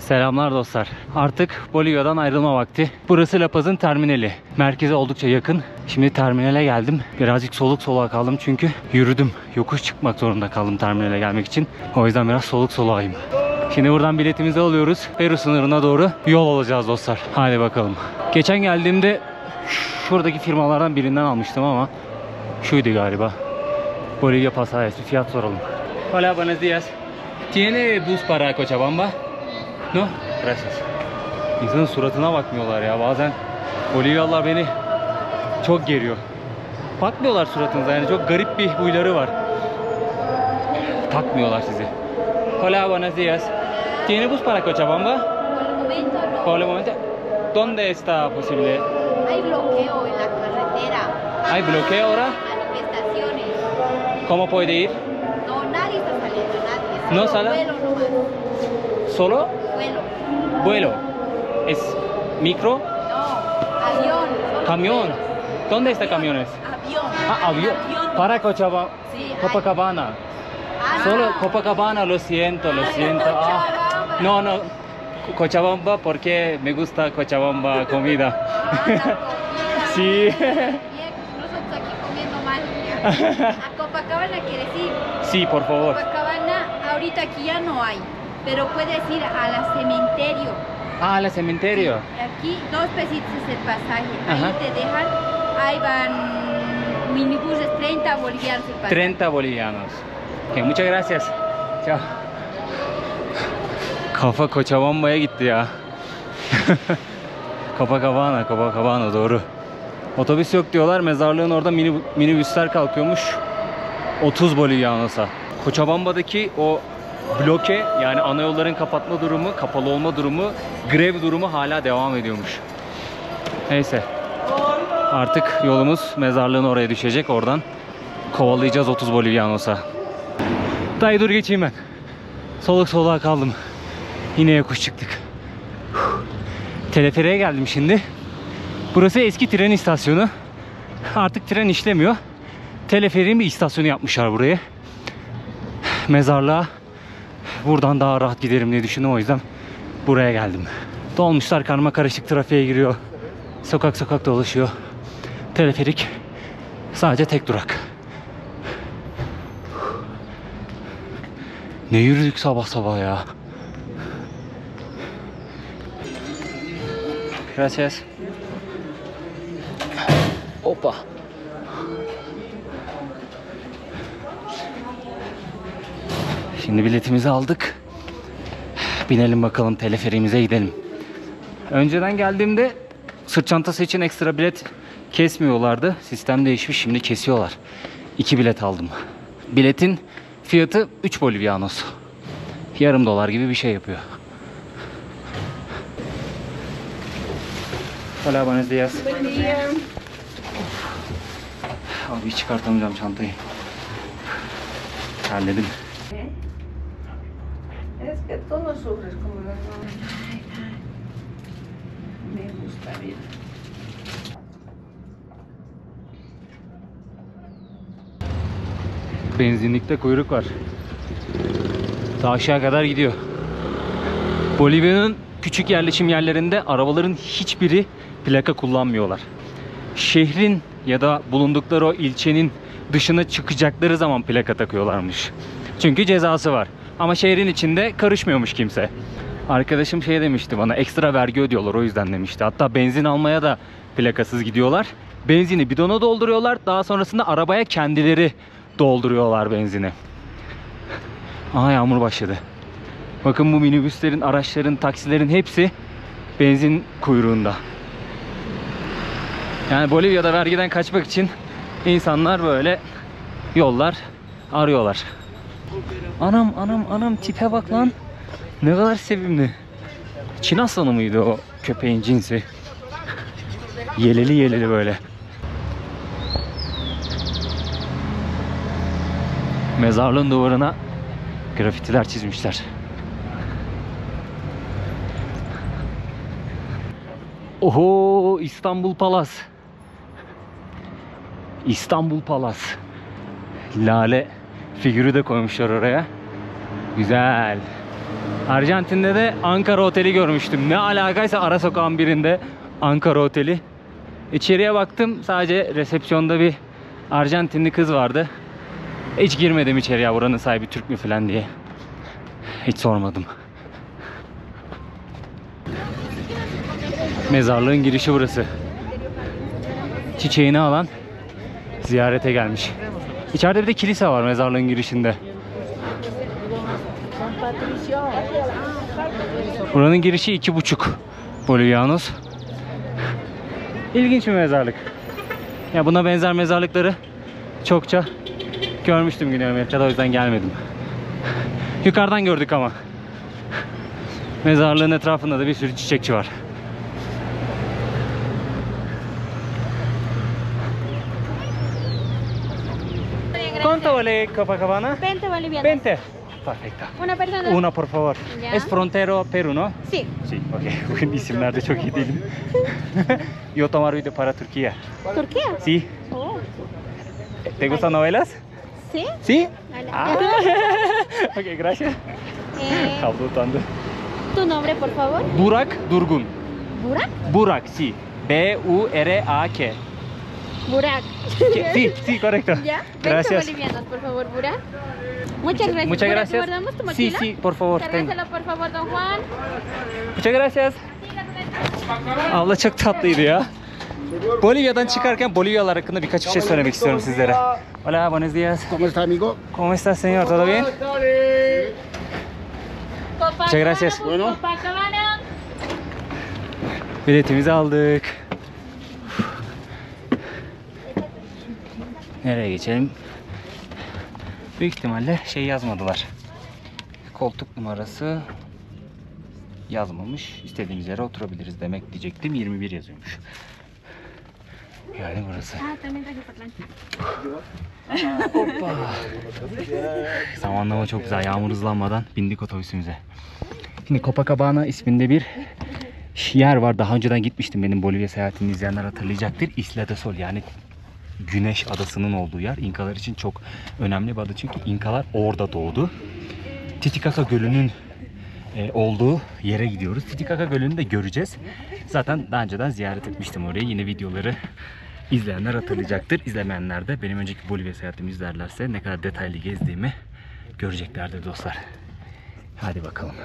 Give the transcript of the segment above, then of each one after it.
Selamlar dostlar. Artık Bolivya'dan ayrılma vakti. Burası La Paz'ın terminali. Merkeze oldukça yakın. Şimdi terminale geldim. Birazcık soluk soluğa kaldım çünkü yürüdüm. Yokuş çıkmak zorunda kaldım terminale gelmek için. O yüzden biraz soluk soluğayım. Şimdi buradan biletimizi alıyoruz. Peru sınırına doğru yol alacağız dostlar. Hadi bakalım. Geçen geldiğimde şuradaki firmalardan birinden almıştım ama şuydu galiba. Bolivia pasajes. Bir fiyat soralım. Hola, buenos días. ¿Tiene bus para Cochabamba? No? Gracias. İnsanın suratına bakmıyorlar ya. Bazen Bolivyalılar beni çok geriyor. Bakmıyorlar suratınıza, yani çok garip bir huyları var. Takmıyorlar sizi. Hola, buenos días. ¿Tiene bus para Cochabamba? Por el momento. ¿Dónde está posible? Hay bloqueo en la carretera. ¿Hay bloqueo ahora? Manifestaciones. ¿Cómo puede ir? No, nadie está saliendo, nadie. ¿No sale? Vuelo nomás. ¿Solo? Vuelo. Vuelo. ¿Es micro? No, avión. Solo ¿Camión? vuelos. ¿Dónde está camiones? Avión. Ah, avión. Para Cochabamba. Sí, hay. Copacabana. Ah, Solo no. Copacabana, lo siento, lo siento. Ah, Cochabamba. no, no. Cochabamba porque me gusta Cochabamba comida. Ah, la comida. Sí. Bien, nosotros aquí comiendo mal. A Copacabana quieres ir. Sí, por favor. Copacabana, ahorita aquí ya no hay. Pero puedes ir a la cementerio. Ah, el cementerio. Aquí 2 pesitos es el pasaje. Ajá. Ahí te dejan. Ahí van minibuses, 30 bolivianos el pasaje. 30 bolivianos. Okay, muchas gracias. Chao. Kafa Cochabamba'ya gitti ya. Copacabana, Copacabana doğru. Otobüs yok diyorlar. Mezarlığın orada minibüsler kalkıyormuş. 30 bolivianos'a. Cochabamba'daki o bloke, yani ana yolların kapatma durumu, kapalı olma durumu, grev durumu hala devam ediyormuş. Neyse. Artık yolumuz mezarlığın oraya düşecek. Oradan kovalayacağız 30 bolivianos'a. Dayı dur geçeyim ben. Soluk soluğa kaldım. Yine yokuş çıktık. Teleferiğe geldim şimdi. Burası eski tren istasyonu. Artık tren işlemiyor. Teleferiğin bir istasyonu yapmışlar buraya. Mezarlığa buradan daha rahat giderim diye düşündüm, o yüzden buraya geldim. Dolmuşlar karma karışık trafiğe giriyor. Sokak sokak dolaşıyor. Teleferik sadece tek durak. Ne yürüdük sabah sabah ya. Gracias. Hoppa. Şimdi biletimizi aldık. Binelim bakalım, teleferiğimize gidelim. Önceden geldiğimde sırt çantası için ekstra bilet kesmiyorlardı. Sistem değişmiş, şimdi kesiyorlar. 2 bilet aldım. Biletin fiyatı 3 bolivianos. Yarım dolar gibi bir şey yapıyor. Hola, buenos días. Buen día. Abi hiç çıkartamayacağım çantayı. Halledim. Es que tú no sufres como los hombres. Me gusta bien. Benzinlikte kuyruk var. Ta aşağı kadar gidiyor. Bolivya'nın küçük yerleşim yerlerinde arabaların hiçbiri plaka kullanmıyorlar. Şehrin ya da bulundukları o ilçenin dışına çıkacakları zaman plaka takıyorlarmış. Çünkü cezası var. Ama şehrin içinde karışmıyormuş kimse. Arkadaşım şey demişti bana, ekstra vergi ödüyorlar o yüzden demişti. Hatta benzin almaya da plakasız gidiyorlar. Benzini bidona dolduruyorlar. Daha sonrasında arabaya kendileri dolduruyorlar benzini. Aha, yağmur başladı. Bakın bu minibüslerin, araçların, taksilerin hepsi benzin kuyruğunda. Yani Bolivya'da vergiden kaçmak için insanlar böyle yollar arıyorlar. Anam anam anam, tipe bak lan. Ne kadar sevimli. Çin aslanı mıydı o köpeğin cinsi? Yeleli yeleli böyle. Mezarlığın duvarına grafitiler çizmişler. Oho, İstanbul Palas. İstanbul Palas. Lale figürü de koymuşlar oraya. Güzel. Arjantin'de de Ankara Oteli görmüştüm. Ne alakaysa ara sokağın birinde Ankara Oteli. İçeriye baktım, sadece resepsiyonda bir Arjantinli kız vardı. Hiç girmedim içeriye, buranın sahibi Türk mü falan diye. Hiç sormadım. Mezarlığın girişi burası. Çiçeğini alan ziyarete gelmiş. İçeride bir de kilise var mezarlığın girişinde. Buranın girişi 2,5 Bolivianos. İlginç bir mezarlık. Ya buna benzer mezarlıkları çokça görmüştüm Güney Amerika'da, o yüzden gelmedim. Yukarıdan gördük ama. Mezarlığın etrafında da bir sürü çiçekçi var. ¿Cuánto vale Copacabana? 20 bolivianos. 20. Perfecto. Una persona. Una por favor. Ya. Es frontero Perú, ¿no? Sí. Sí, ok. Bugün isimlerde çok iyi değilim. Yo tomar video para Turquía. ¿Turquía? Sí. Oh. ¿Te gustan novelas? ¿Sí? Sí. Vale. Ah. Ok, gracias. Abla utandı. ¿Tu nombre, por favor? Burak Durgun. ¿Burak? Burak, sí. B-U-R-A-K. Burak. Sí, sí, correcto. ¿Ya? 20 Gracias. bolivianos, por favor, Burak. Muchas gracias. Muchas Burak, gracias. ¿guardamos tu Sí, mochila? sí, por favor. tengo. Cárgaselo, por favor, don Juan. Muchas gracias. Abla çok tatlıydı ya. Bolivya'dan çıkarken Bolivyalılar hakkında birkaç bir şey söylemek istiyorum sizlere. Hola, buenos días. ¿Cómo está, amigo? ¿Cómo estás, señor? ¿Todo bien? Muchas gracias. Bueno. Copacabana. Biletimizi aldık. Nereye geçelim? Büyük ihtimalle şey yazmadılar. Koltuk numarası yazmamış. İstediğimiz yere oturabiliriz demek diyecektim. 21 yazıyormuş. Yani burası. Ah, también traje parlante. Hoppa. Zamanlama çok güzel. Yağmur hızlanmadan bindik otobüsümüze. Şimdi Copacabana isminde bir yer var. Daha önceden gitmiştim. Benim Bolivya seyahatini izleyenler hatırlayacaktır. Isla de Sol, yani Güneş Adası'nın olduğu yer. İnkalar için çok önemli bir ada, çünkü İnkalar orada doğdu. Titicaca Gölü'nün olduğu yere gidiyoruz. Titicaca Gölü'nü de göreceğiz. Zaten daha önceden ziyaret etmiştim orayı. Yine videoları izleyenler hatırlayacaktır. İzlemeyenler de benim önceki Bolivya seyahatimi izlerlerse ne kadar detaylı gezdiğimi göreceklerdir dostlar. Hadi bakalım.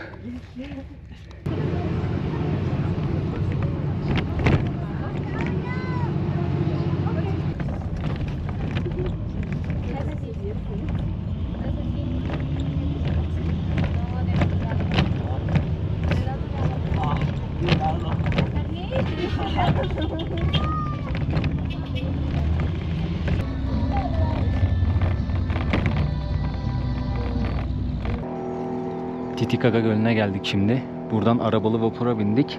Titicaca Gölü'ne geldik şimdi. Buradan arabalı vapura bindik.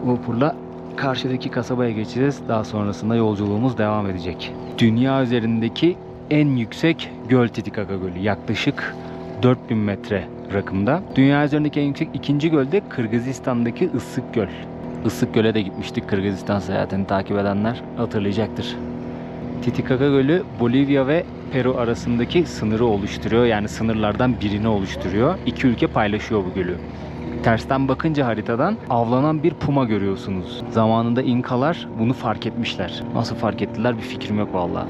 Vapurla karşıdaki kasabaya geçeceğiz. Daha sonrasında yolculuğumuz devam edecek. Dünya üzerindeki en yüksek göl Titicaca Gölü. Yaklaşık 4000 metre rakımda. Dünya üzerindeki en yüksek ikinci göl de Kırgızistan'daki Issık Göl. Issık Göl'e de gitmiştik. Kırgızistan seyahatini takip edenler hatırlayacaktır. Titicaca Gölü Bolivya ve Peru arasındaki sınırı oluşturuyor. Yani sınırlardan birini oluşturuyor. İki ülke paylaşıyor bu gölü. Tersten bakınca haritadan avlanan bir puma görüyorsunuz. Zamanında İnkalar bunu fark etmişler. Nasıl fark ettiler bir fikrim yok vallahi.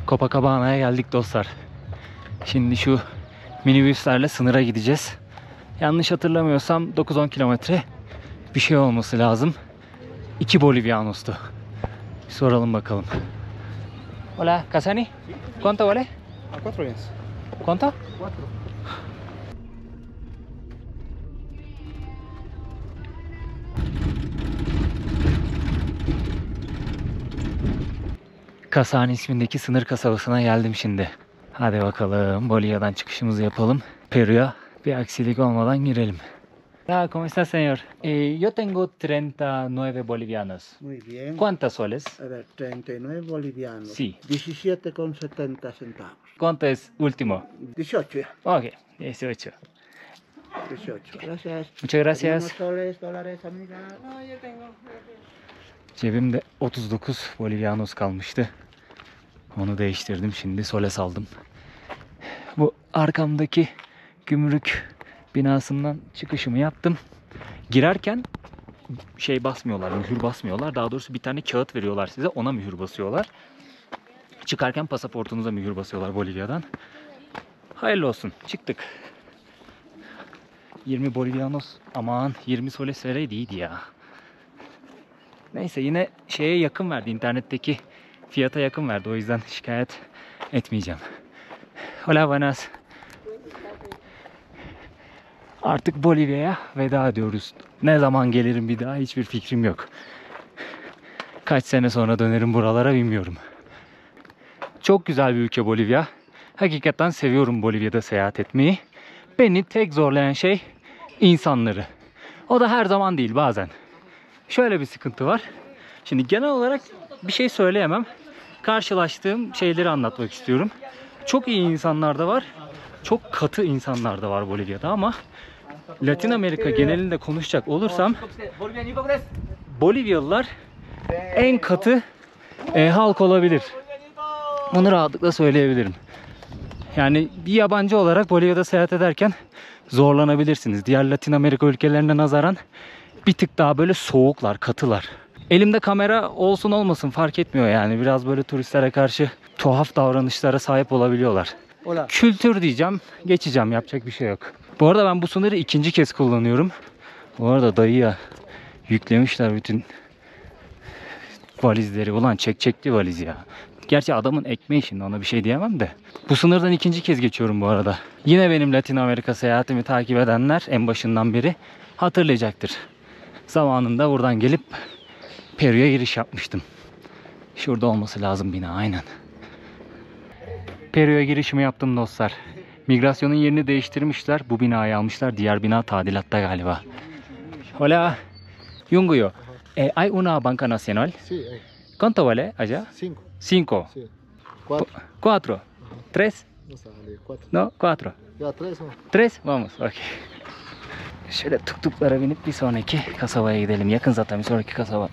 Copacabana'ya geldik dostlar. Şimdi şu minibüslerle sınıra gideceğiz. Yanlış hatırlamıyorsam 9-10 kilometre bir şey olması lazım. 2 Bolivianos'tu. Bir soralım bakalım. Hola, Casani. ¿Cuánto vale? A 4 días. ¿Cuánto? 4. Kasani ismindeki sınır kasabasına geldim şimdi. Hadi bakalım Bolivya'dan çıkışımızı yapalım. Peru'ya bir aksilik olmadan girelim. Hola, ¿cómo está, señor? Yo tengo 39 bolivianos. Muy bien. ¿Cuántas soles? A ver, 39 bolivianos. Sí. 17,70 centavos. ¿Cuánto es último? 18 ya. Ok, 18. 18. Gracias. Muchas gracias. Unos soles, dólares, amiga. No, yo tengo. Cebimde 39 bolivianos kalmıştı. Onu değiştirdim. Şimdi soles aldım. Bu arkamdaki gümrük binasından çıkışımı yaptım. Girerken şey basmıyorlar, mühür basmıyorlar. Daha doğrusu bir tane kağıt veriyorlar size. Ona mühür basıyorlar. Çıkarken pasaportunuza mühür basıyorlar Bolivya'dan. Hayırlı olsun. Çıktık. 20 bolivianos. Aman 20 soles vereydi iyiydi ya. Neyse yine şeye yakın verdi. İnternetteki fiyata yakın verdi. O yüzden şikayet etmeyeceğim. Hola buenas. Artık Bolivya'ya veda ediyoruz. Ne zaman gelirim bir daha hiçbir fikrim yok. Kaç sene sonra dönerim buralara bilmiyorum. Çok güzel bir ülke Bolivya. Hakikaten seviyorum Bolivya'da seyahat etmeyi. Beni tek zorlayan şey insanları. O da her zaman değil, bazen. Şöyle bir sıkıntı var. Şimdi genel olarak bir şey söyleyemem. Karşılaştığım şeyleri anlatmak istiyorum. Çok iyi insanlar da var. Çok katı insanlar da var Bolivya'da ama Latin Amerika genelinde konuşacak olursam Bolivyalılar en katı halk olabilir. Bunu rahatlıkla söyleyebilirim. Yani bir yabancı olarak Bolivya'da seyahat ederken zorlanabilirsiniz. Diğer Latin Amerika ülkelerine nazaran bir tık daha böyle soğuklar, katılar. Elimde kamera olsun olmasın fark etmiyor yani. Biraz böyle turistlere karşı tuhaf davranışlara sahip olabiliyorlar. Hola. Kültür diyeceğim, geçeceğim, yapacak bir şey yok. Bu arada ben bu sınırı ikinci kez kullanıyorum. Bu arada dayıya yüklemişler bütün valizleri. Ulan çekçekli valiz ya. Gerçi adamın ekmeği, şimdi ona bir şey diyemem de. Bu sınırdan ikinci kez geçiyorum bu arada. Yine benim Latin Amerika seyahatimi takip edenler en başından beri hatırlayacaktır. Zamanında buradan gelip Peru'ya giriş yapmıştım. Şurada olması lazım bina, aynen. Peru'ya girişimi yaptım dostlar. Migrasyonun yerini değiştirmişler. Bu binayı almışlar. Diğer bina tadilatta galiba. Hola. Yunguyo. Hay una banca nacional. Sí, hay ¿Cuánto vale allá? 5. 5. Sí. 4. 4. 3. No sale 4. No, 4. Ya 3 o. 3. Vamos. Okay. Şöyle tuk-tuklara binip bir sonraki kasabaya gidelim. Yakın zaten bir sonraki kasaba.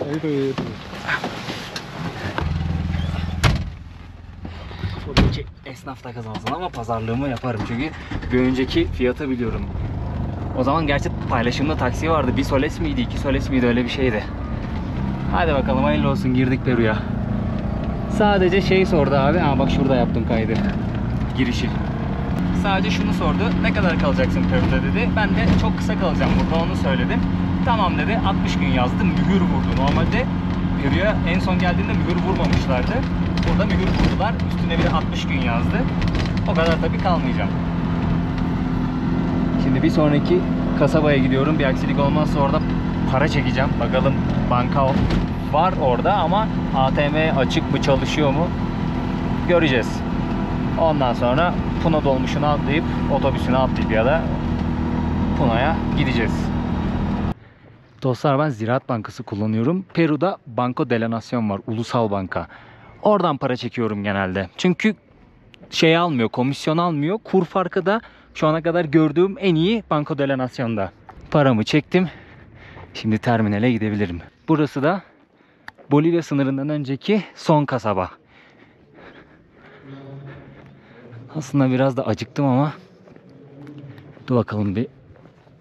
Ahí de. Buradaki esnaf da kazansın ama pazarlığımı yaparım çünkü bir önceki fiyatı biliyorum. O zaman gerçi paylaşımda taksi vardı. 1 soles miydi, 2 soles miydi, öyle bir şeydi. Hadi bakalım hayırlı olsun, girdik Peru'ya. Sadece şey sordu abi. Ha bak şurada yaptım kaydı. Girişi. Sadece şunu sordu. Ne kadar kalacaksın Peru'da dedi. Ben de çok kısa kalacağım burada, onu söyledim. Tamam dedi. 60 gün yazdı. Mühür vurdu. Normalde Peru'ya en son geldiğinde mühür vurmamışlardı. Burada mühür vurdular. Üstüne bir de 60 gün yazdı. O kadar tabii kalmayacağım. Şimdi bir sonraki kasabaya gidiyorum. Bir aksilik olmazsa orada para çekeceğim. Bakalım banka var orada ama ATM açık mı, çalışıyor mu göreceğiz. Ondan sonra Puna dolmuşuna atlayıp, otobüsüne atlayıp ya da Puna'ya gideceğiz. Dostlar ben Ziraat Bankası kullanıyorum. Peru'da Banco de la Nación var. Ulusal banka. Oradan para çekiyorum genelde. Çünkü şey almıyor, komisyon almıyor. Kur farkı da şu ana kadar gördüğüm en iyi Banco de la Nación'da. Paramı çektim. Şimdi terminale gidebilirim. Burası da Bolivya sınırından önceki son kasaba. Aslında biraz da acıktım ama dur bakalım bir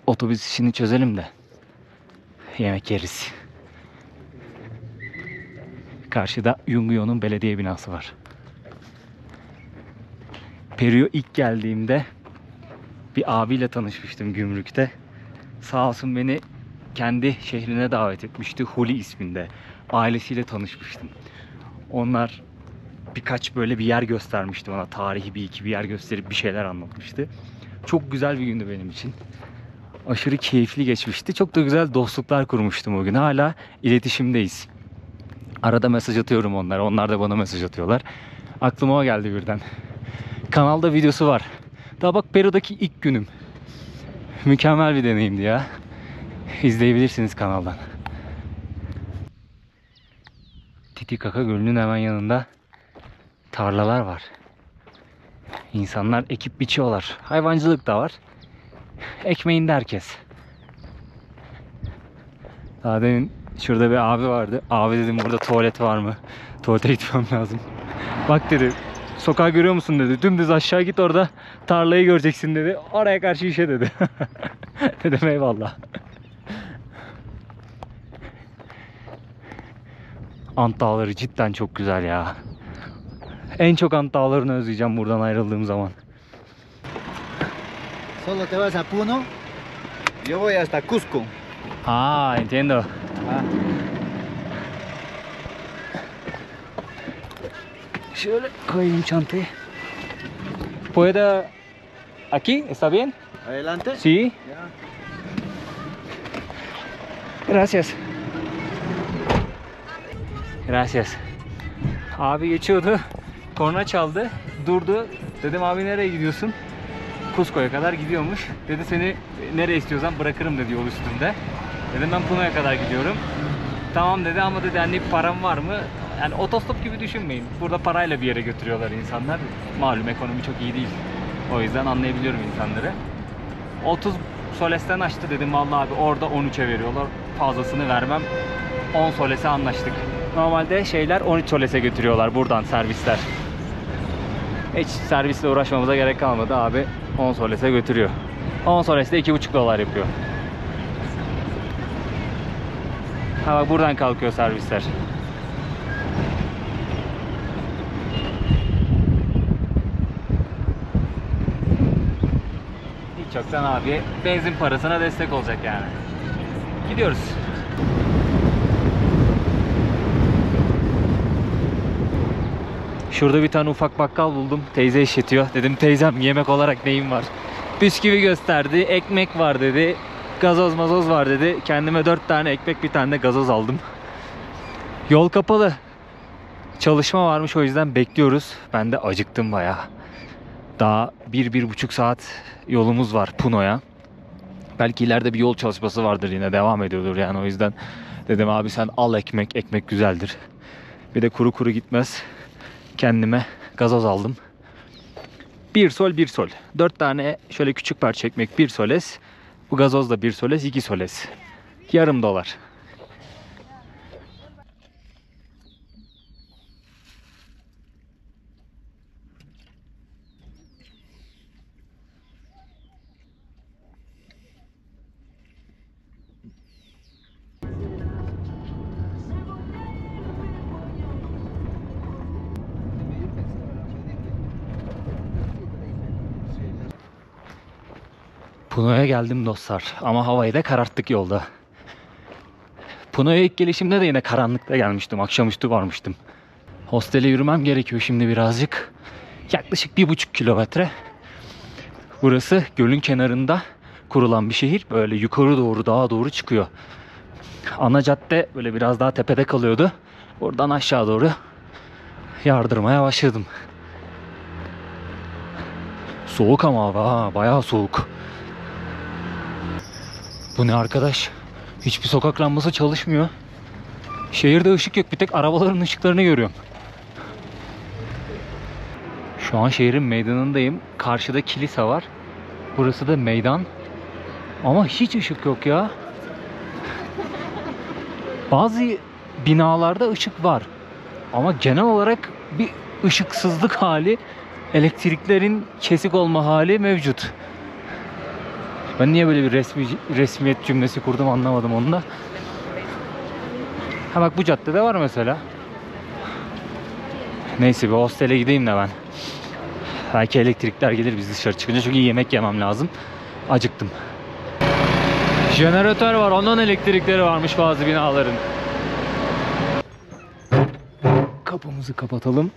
otobüs işini çözelim de yemek yeriz. Karşıda Yunguyo'nun belediye binası var. Peru'ya ilk geldiğimde bir abiyle tanışmıştım gümrükte. Sağ olsun beni kendi şehrine davet etmişti. Juli isminde. Ailesiyle tanışmıştım. Onlar birkaç böyle bir yer göstermişti bana. Tarihi bir yer gösterip bir şeyler anlatmıştı. Çok güzel bir gündü benim için. Aşırı keyifli geçmişti. Çok da güzel dostluklar kurmuştum o gün. Hala iletişimdeyiz. Arada mesaj atıyorum onlara. Onlar da bana mesaj atıyorlar. Aklıma o geldi birden. Kanalda videosu var. Daha bak Peru'daki ilk günüm. Mükemmel bir deneyimdi ya. İzleyebilirsiniz kanaldan. Titicaca Gölü'nün hemen yanında tarlalar var. İnsanlar ekip biçiyorlar. Hayvancılık da var. Ekmeğinde herkes. Daha demin şurada bir abi vardı. Abi dedim burada tuvalet var mı? Tuvalete gitmem lazım. Bak dedi, sokağı görüyor musun dedi. Dümdüz aşağı git, orada tarlayı göreceksin dedi. Oraya karşı işe dedi. Dedim eyvallah. Ant Dağları cidden çok güzel ya. En çok Ant Dağları'nı özleyeceğim buradan ayrıldığım zaman. Solo te vas a Puno. Yo voy hasta Cusco. Entiendo. Ah. Şöyle koyayım çantayı. ¿Puedo aquí? ¿Está bien? Adelante. Sí. Ya. Gracias. Gracias. Abi geçiyordu. Korna çaldı. Durdu. Dedim abi nereye gidiyorsun? Cusco'ya kadar gidiyormuş. Dedi seni nereye istiyorsan bırakırım dedi yol üstünde. Dedim ben Puno'ya kadar gidiyorum. Tamam dedi ama dedi hani param var mı? Yani otostop gibi düşünmeyin. Burada parayla bir yere götürüyorlar insanlar. Malum ekonomi çok iyi değil. O yüzden anlayabiliyorum insanları. 30 solesten açtı dedim vallahi abi orada 13'e veriyorlar. Fazlasını vermem. 10 solese anlaştık. Normalde şeyler 13 solese götürüyorlar buradan servisler. Hiç servisle uğraşmamıza gerek kalmadı abi. 10 solese götürüyor. 10 solese de 2,5 dolar yapıyor. Ha bak buradan kalkıyor servisler. Hiç yoktan abi benzin parasına destek olacak yani. Gidiyoruz. Şurada bir tane ufak bakkal buldum. Teyze işletiyor. Dedim teyzem yemek olarak neyim var? Bisküvi gösterdi. Ekmek var dedi. Gazoz mazoz var dedi. Kendime 4 tane ekmek, bir tane de gazoz aldım. Yol kapalı. Çalışma varmış, o yüzden bekliyoruz. Ben de acıktım bayağı. Daha 1-1,5 saat yolumuz var Puno'ya. Belki ileride bir yol çalışması vardır, yine devam ediyordur yani, o yüzden dedim abi sen al ekmek, ekmek güzeldir. Bir de kuru kuru gitmez. Kendime gazoz aldım. 1 sol 1 sol. 4 tane şöyle küçük parça ekmek 1 soles. Bu gazoz da 1 soles 2 soles. Yarım dolar. Puno'ya geldim dostlar ama havayı da kararttık yolda. Puno'ya ilk gelişimde de yine karanlıkta gelmiştim. Akşamüstü varmıştım. Hostele yürümem gerekiyor şimdi birazcık. Yaklaşık 1,5 kilometre. Burası gölün kenarında kurulan bir şehir. Böyle yukarı doğru, dağa doğru çıkıyor. Ana cadde böyle biraz daha tepede kalıyordu. Oradan aşağı doğru yardırmaya başladım. Soğuk ama hava, bayağı soğuk. Bu ne arkadaş? Hiçbir sokak lambası çalışmıyor. Şehirde ışık yok. Bir tek arabaların ışıklarını görüyorum. Şu an şehrin meydanındayım. Karşıda kilise var. Burası da meydan. Ama hiç ışık yok ya. Bazı binalarda ışık var. Ama genel olarak bir ışıksızlık hali, elektriklerin kesik olma hali mevcut. Ben niye böyle bir resmiyet cümlesi kurdum anlamadım onu da. Ha bak bu caddede var mesela. Neyse bir hostele gideyim de ben. Belki elektrikler gelir biz dışarı çıkınca, çünkü yemek yemem lazım. Acıktım. Jeneratör var, ondan elektrikleri varmış bazı binaların. Kapımızı kapatalım.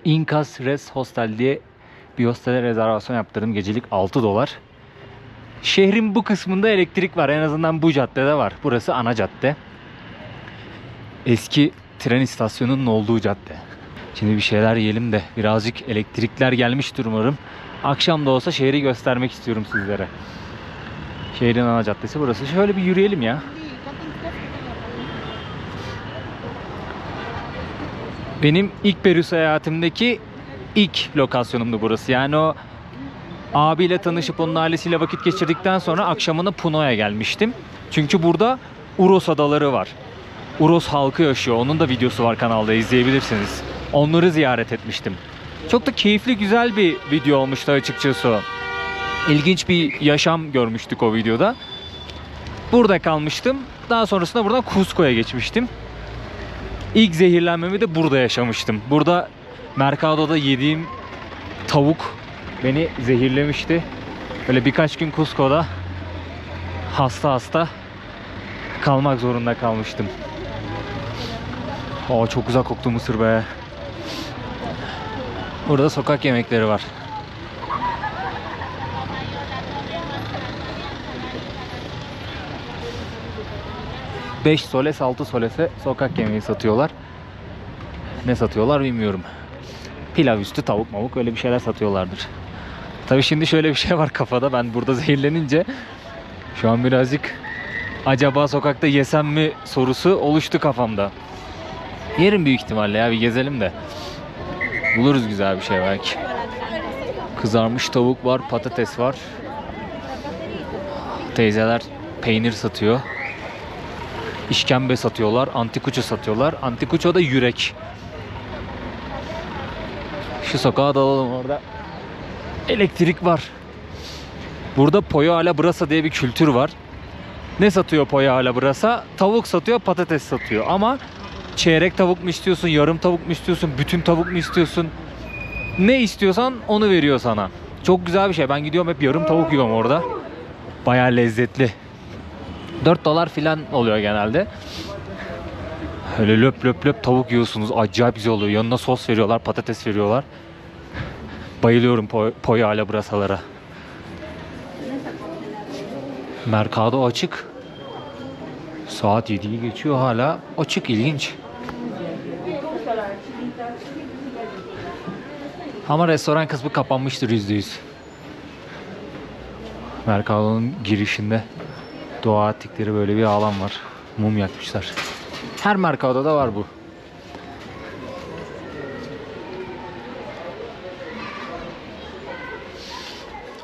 Incas Res Hostel diye bir hostele rezervasyon yaptırdım. Gecelik 6 dolar. Şehrin bu kısmında elektrik var. En azından bu caddede var. Burası ana cadde. Eski tren istasyonunun olduğu cadde. Şimdi bir şeyler yiyelim de birazcık elektrikler gelmiştir umarım. akşam da olsa şehri göstermek istiyorum sizlere. Şehrin ana caddesi burası. Şöyle bir yürüyelim ya. Benim ilk Peru seyahatimdeki ilk lokasyonumdu burası. Yani o abiyle tanışıp onun ailesiyle vakit geçirdikten sonra akşamını Puno'ya gelmiştim. Çünkü burada Uros adaları var. Uros halkı yaşıyor. Onun da videosu var kanalda, izleyebilirsiniz. Onları ziyaret etmiştim. Çok da keyifli, güzel bir video olmuştu açıkçası. İlginç bir yaşam görmüştük o videoda. Burada kalmıştım. Daha sonrasında buradan Cusco'ya geçmiştim. İlk zehirlenmemi de burada yaşamıştım. Burada Mercado'da yediğim tavuk beni zehirlemişti. Böyle birkaç gün Cusco'da hasta kalmak zorunda kalmıştım. Çok güzel koktu mısır be. Burada sokak yemekleri var. $5 soles 6 solese sokak yemeği satıyorlar. Ne satıyorlar bilmiyorum. Pilav üstü tavuk mavuk öyle bir şeyler satıyorlardır. Tabii şimdi şöyle bir şey var kafada. Ben burada zehirlenince şu an birazcık acaba sokakta yesem mi sorusu oluştu kafamda. Yerim büyük ihtimalle ya, bir gezelim de. Buluruz güzel bir şey belki. Kızarmış tavuk var, patates var. Teyzeler peynir satıyor. İşkembe satıyorlar, antikuço satıyorlar. Antikuço da yürek. Şu sokağa dalalım, orada elektrik var. Burada pollo alla brasa diye bir kültür var. Ne satıyor pollo alla brasa? Tavuk satıyor, patates satıyor. Ama çeyrek tavuk mu istiyorsun, yarım tavuk mu istiyorsun, bütün tavuk mu istiyorsun? Ne istiyorsan onu veriyor sana. Çok güzel bir şey. Ben gidiyorum hep yarım tavuk yiyorum orada. Bayağı lezzetli. $4 falan oluyor genelde. Öyle löp löp löp tavuk yiyorsunuz. Acayip güzel oluyor. Yanına sos veriyorlar, patates veriyorlar. Bayılıyorum pollo alla brasalara. Mercado açık. Saat 7'yi geçiyor, hala açık, ilginç. Ama restoran kısmı kapanmıştır %100. Mercado'nun girişinde dua ettikleri böyle bir alan var. Mum yakmışlar. Her Mercado'da var bu.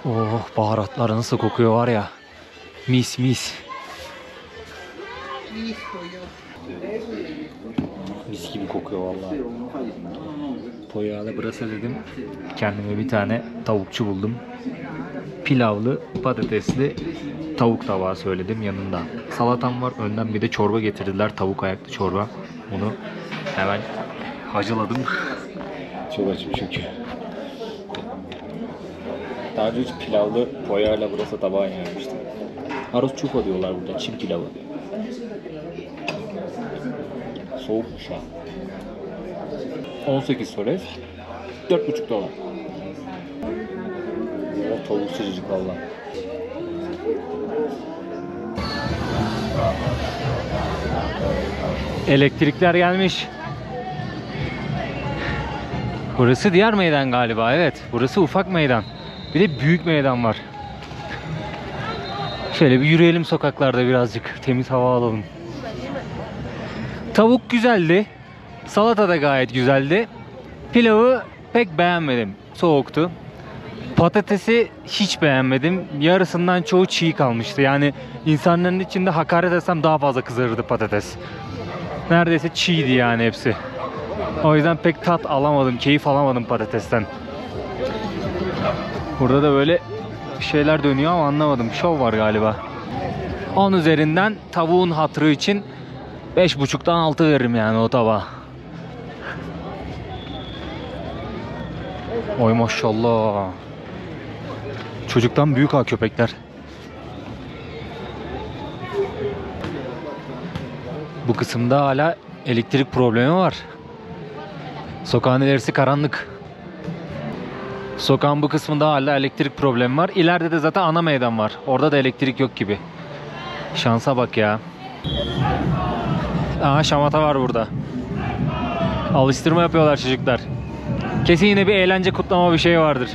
Oh, baharatlar nasıl kokuyor var ya. Mis mis. Mis gibi kokuyor vallahi. Pollo alla brasa dedim. Kendime bir tane tavukçu buldum. Pilavlı, patatesli tavuk tabağı söyledim yanında. Salatam var. Önden bir de çorba getirdiler. Tavuk ayaklı çorba. Bunu hemen hacıladım. Çok açım çünkü. Daha önce hiç pilavlı pollo alla brasa tabağı yemiştim. Arroz chufa diyorlar burada. Çin pilavı. Soğukmuş ha. 18 soles. $4,5. O tavuk sıcacık valla. Elektrikler gelmiş. Burası diğer meydan galiba, evet. Burası ufak meydan. Bir de büyük meydan var. Şöyle bir yürüyelim sokaklarda birazcık. Temiz hava alalım. Tavuk güzeldi. Salata da gayet güzeldi. Pilavı pek beğenmedim. Soğuktu. Patatesi hiç beğenmedim. Yarısından çoğu çiğ kalmıştı. Yani insanların içinde hakaret etsem daha fazla kızarırdı patates. Neredeyse çiğdi yani hepsi. O yüzden pek tat alamadım, keyif alamadım patatesten. Burada da böyle şeyler dönüyor ama anlamadım. Şov var galiba. 10 üzerinden tavuğun hatırı için 5,5'tan 6 veririm yani o tabağa. Oy maşallah. Çocuktan büyük ha köpekler. Bu kısımda hala elektrik problemi var. Sokağın ilerisi karanlık. Sokağın bu kısmında hala elektrik problemi var. İleride de zaten ana meydan var. Orada da elektrik yok gibi. Şansa bak ya. Aha, şamata var burada. Alıştırma yapıyorlar çocuklar. Kesin yine bir eğlence, kutlama bir şey vardır.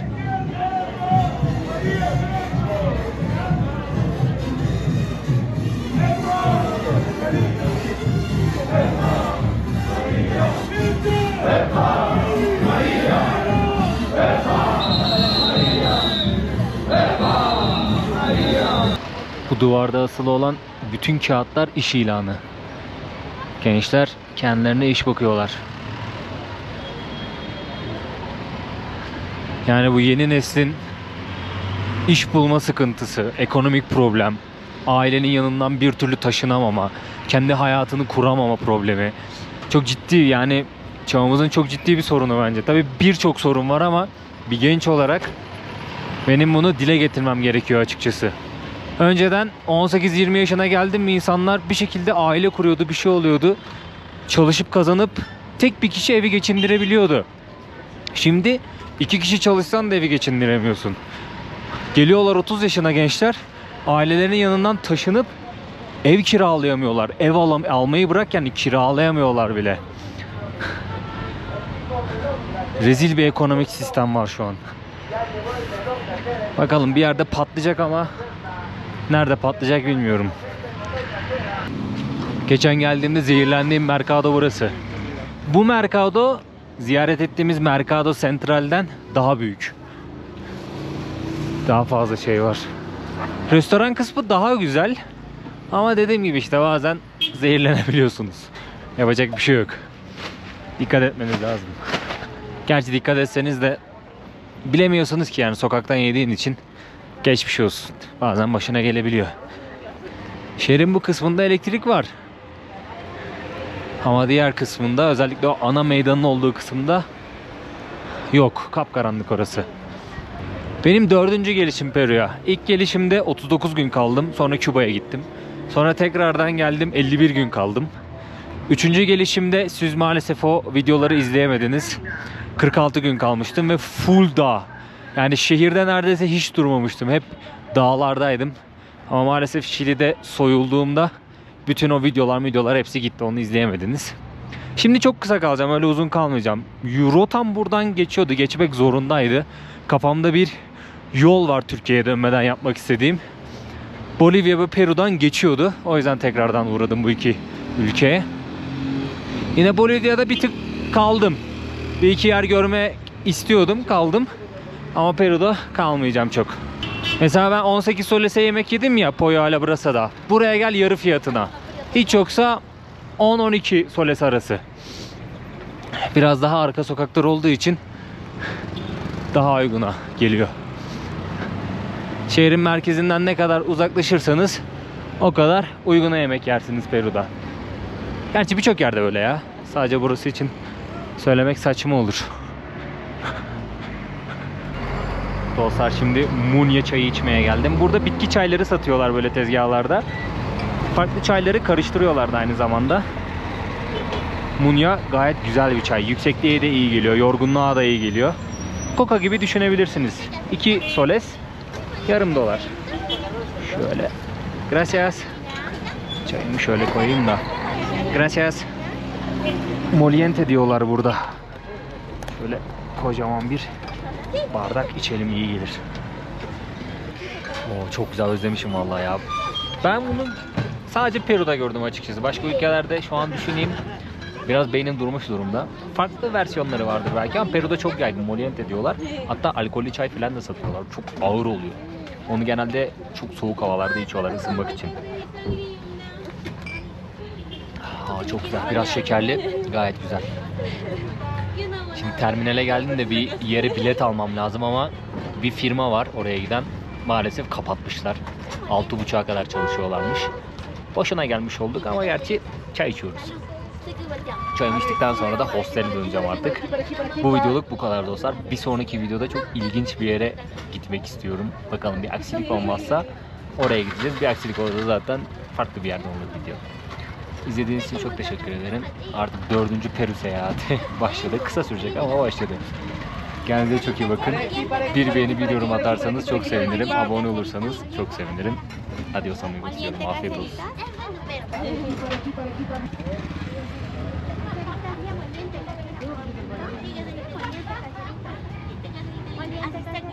Bu duvarda asılı olan bütün kağıtlar iş ilanı. Gençler kendilerine iş bakıyorlar. Yani bu yeni neslin iş bulma sıkıntısı, ekonomik problem, ailenin yanından bir türlü taşınamama, kendi hayatını kuramama problemi. Çok ciddi, yani çağımızın çok ciddi bir sorunu bence. Tabii birçok sorun var ama bir genç olarak benim bunu dile getirmem gerekiyor açıkçası. Önceden 18-20 yaşına geldim mi insanlar bir şekilde aile kuruyordu, bir şey oluyordu. Çalışıp kazanıp tek bir kişi evi geçindirebiliyordu. Şimdi 2 kişi çalışsan da evi geçindiremiyorsun. Geliyorlar 30 yaşına gençler, ailelerinin yanından taşınıp ev kiralayamıyorlar. Ev almayı bırak, yani kiralayamıyorlar bile. Rezil bir ekonomik sistem var şu an. Bakalım bir yerde patlayacak ama nerede patlayacak bilmiyorum. Geçen geldiğimde zehirlendiğim Mercado burası. Bu Mercado ziyaret ettiğimiz Mercado Central'den daha büyük. Daha fazla şey var. Restoran kısmı daha güzel. Ama dediğim gibi işte bazen zehirlenebiliyorsunuz. Yapacak bir şey yok. Dikkat etmeniz lazım. Gerçi dikkat etseniz de bilemiyorsunuz ki, yani sokaktan yediğin için geçmiş olsun. Bazen başına gelebiliyor. Şehrin bu kısmında elektrik var. Ama diğer kısmında, özellikle o ana meydanın olduğu kısımda yok. Kapkaranlık orası. Benim 4. gelişim Peru'ya. İlk gelişimde 39 gün kaldım. Sonra Küba'ya gittim. Sonra tekrardan geldim, 51 gün kaldım. 3. gelişimde siz maalesef o videoları izleyemediniz. 46 gün kalmıştım ve full dağ. Yani şehirde neredeyse hiç durmamıştım. Hep dağlardaydım. Ama maalesef Şili'de soyulduğumda bütün o videolar hepsi gitti. Onu izleyemediniz. Şimdi çok kısa kalacağım. Öyle uzun kalmayacağım. Rotam buradan geçiyordu. Geçmek zorundaydı. Kafamda bir yol var Türkiye'ye dönmeden yapmak istediğim. Bolivya ve Peru'dan geçiyordu. O yüzden tekrardan uğradım bu iki ülkeye. Yine Bolivya'da bir tık kaldım. Bir iki yer görme istiyordum, kaldım. Ama Peru'da kalmayacağım çok. Mesela ben 18 solese yemek yedim ya Pollo a la Brasa'da. Buraya gel yarı fiyatına. Hiç yoksa 10-12 soles arası. Biraz daha arka sokaklar olduğu için daha uyguna geliyor. Şehrin merkezinden ne kadar uzaklaşırsanız o kadar uyguna yemek yersiniz Peru'da. Gerçi birçok yerde böyle ya. Sadece burası için söylemek saçma olur. Dostlar, şimdi Munya çayı içmeye geldim. Burada bitki çayları satıyorlar böyle tezgahlarda. Farklı çayları karıştırıyorlar da aynı zamanda. Munya gayet güzel bir çay. Yüksekliğe de iyi geliyor. Yorgunluğa da iyi geliyor. Coca gibi düşünebilirsiniz. 2 soles, yarım dolar. Şöyle. Gracias. Çayımı şöyle koyayım da. Gracias. Moliente diyorlar burada. Şöyle kocaman bir bardak içelim, iyi gelir. Oo, çok güzel, özlemişim vallahi ya. Ben bunu sadece Peru'da gördüm açıkçası. Başka ülkelerde şu an düşüneyim, biraz beynim durmuş durumda. Farklı versiyonları vardır belki ama Peru'da çok yaygın. Moliente diyorlar. Hatta alkollü çay falan da satıyorlar. Çok ağır oluyor. Onu genelde çok soğuk havalarda içiyorlar ısınmak için. Çok güzel. Biraz şekerli. Gayet güzel. Şimdi terminale geldim de bir yere bilet almam lazım ama bir firma var oraya giden. Maalesef kapatmışlar. 6.30'a kadar çalışıyorlarmış. Boşuna gelmiş olduk ama gerçi çay içiyoruz. Çayımı içtikten sonra da hostele döneceğim artık. Bu videoluk bu kadar dostlar. Bir sonraki videoda çok ilginç bir yere gitmek istiyorum. Bakalım bir aksilik olmazsa oraya gideceğiz. Bir aksilik olursa zaten farklı bir yerden olur video. İzlediğiniz için çok teşekkür ederim. Artık 4. Peru seyahati başladı. Kısa sürecek ama başladı. Kendinize çok iyi bakın. Bir beğeni, bir yorum atarsanız çok sevinirim. Abone olursanız çok sevinirim. Adios amigos diyorum. Afiyet olsun. Hasta